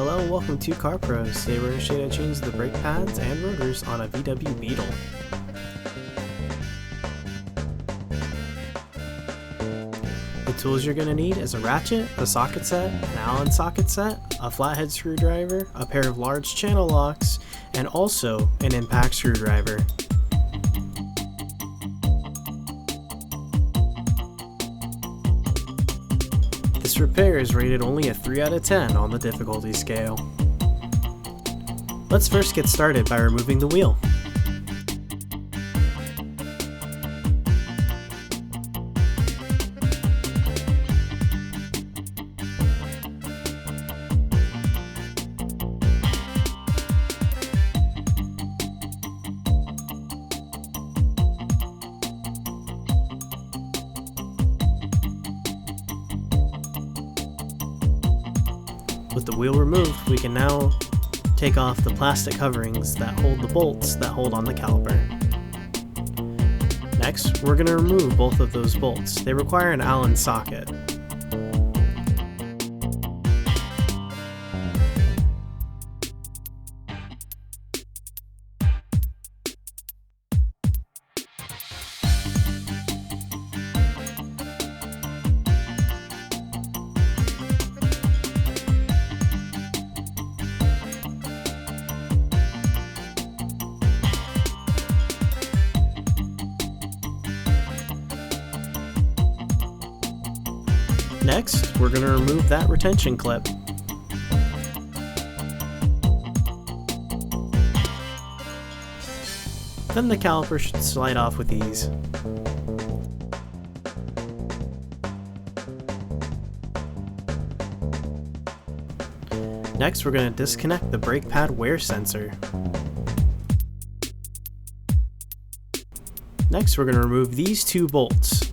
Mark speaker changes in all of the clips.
Speaker 1: Hello and welcome to Car Pros. Today we're going to show you how to change the brake pads and rotors on a VW Beetle. The tools you're going to need is a ratchet, a socket set, an Allen socket set, a flathead screwdriver, a pair of large channel locks, and also an impact screwdriver. This repair is rated only a 3 out of 10 on the difficulty scale. Let's first get started by removing the wheel. With the wheel removed, we can now take off the plastic coverings that hold the bolts that hold on the caliper. Next, we're going to remove both of those bolts. They require an Allen socket. Next, we're going to remove that retention clip. Then the caliper should slide off with ease. Next, we're going to disconnect the brake pad wear sensor. Next, we're going to remove these two bolts.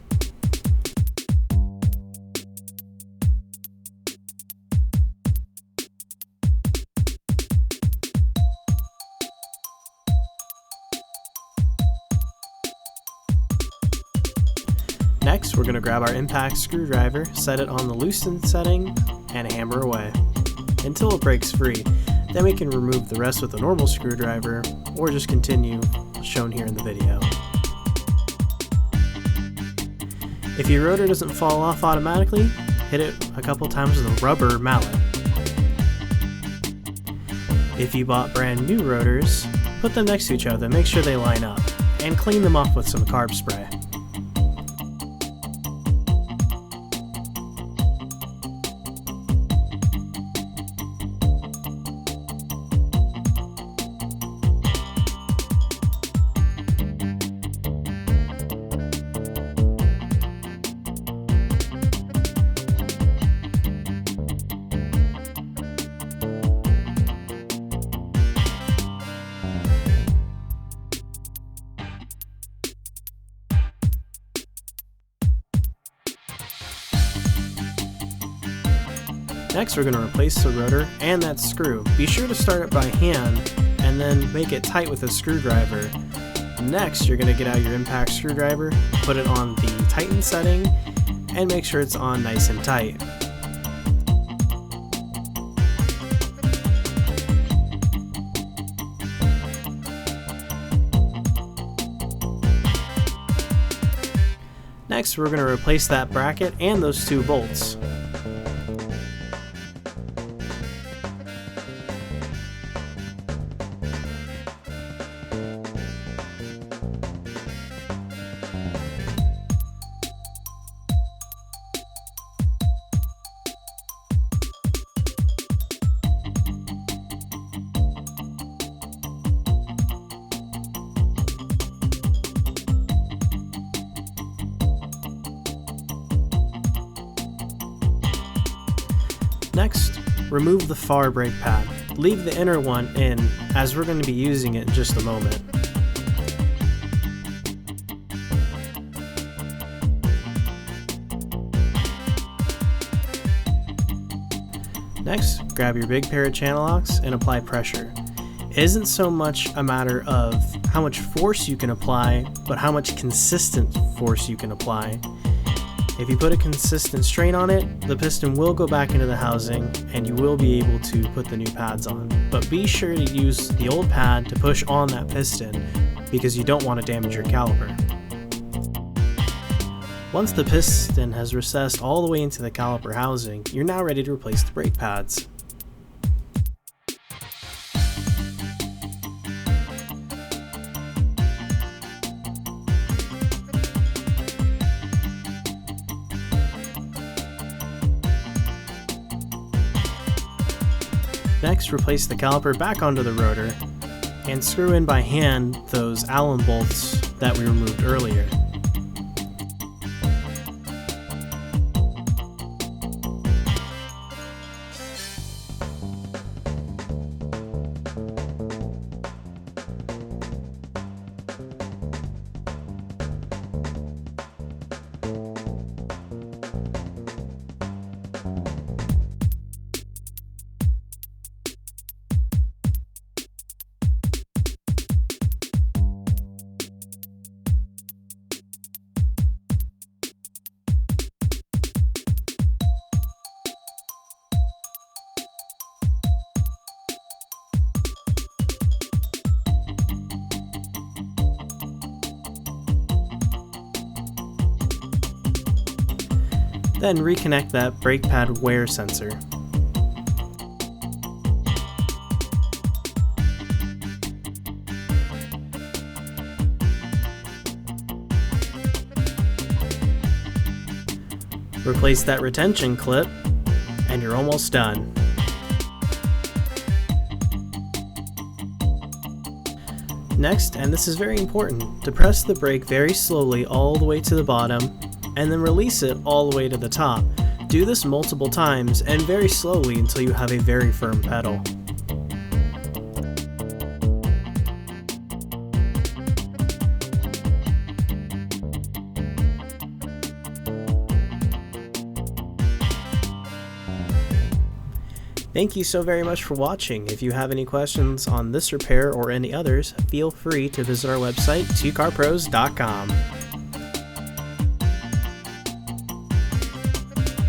Speaker 1: Next, we're going to grab our impact screwdriver, set it on the loosen setting, and hammer away until it breaks free. Then we can remove the rest with a normal screwdriver, or just continue shown here in the video. If your rotor doesn't fall off automatically, hit it a couple times with a rubber mallet. If you bought brand new rotors, put them next to each other, make sure they line up, and clean them off with some carb spray. Next, we're going to replace the rotor and that screw. Be sure to start it by hand and then make it tight with a screwdriver. Next, you're going to get out your impact screwdriver, put it on the tighten setting, and make sure it's on nice and tight. Next, we're going to replace that bracket and those two bolts. Next, remove the far brake pad. Leave the inner one in, as we're going to be using it in just a moment. Next, grab your big pair of channel locks and apply pressure. It isn't so much a matter of how much force you can apply, but how much consistent force you can apply. If you put a consistent strain on it, the piston will go back into the housing and you will be able to put the new pads on. But be sure to use the old pad to push on that piston because you don't want to damage your caliper. Once the piston has recessed all the way into the caliper housing, you're now ready to replace the brake pads. Next, replace the caliper back onto the rotor and screw in by hand those Allen bolts that we removed earlier. Then reconnect that brake pad wear sensor. Replace that retention clip, and you're almost done. Next, and this is very important, depress the brake very slowly all the way to the bottom, and then release it all the way to the top. Do this multiple times and very slowly until you have a very firm pedal. Thank you so very much for watching. If you have any questions on this repair or any others, feel free to visit our website, tcarpros.com.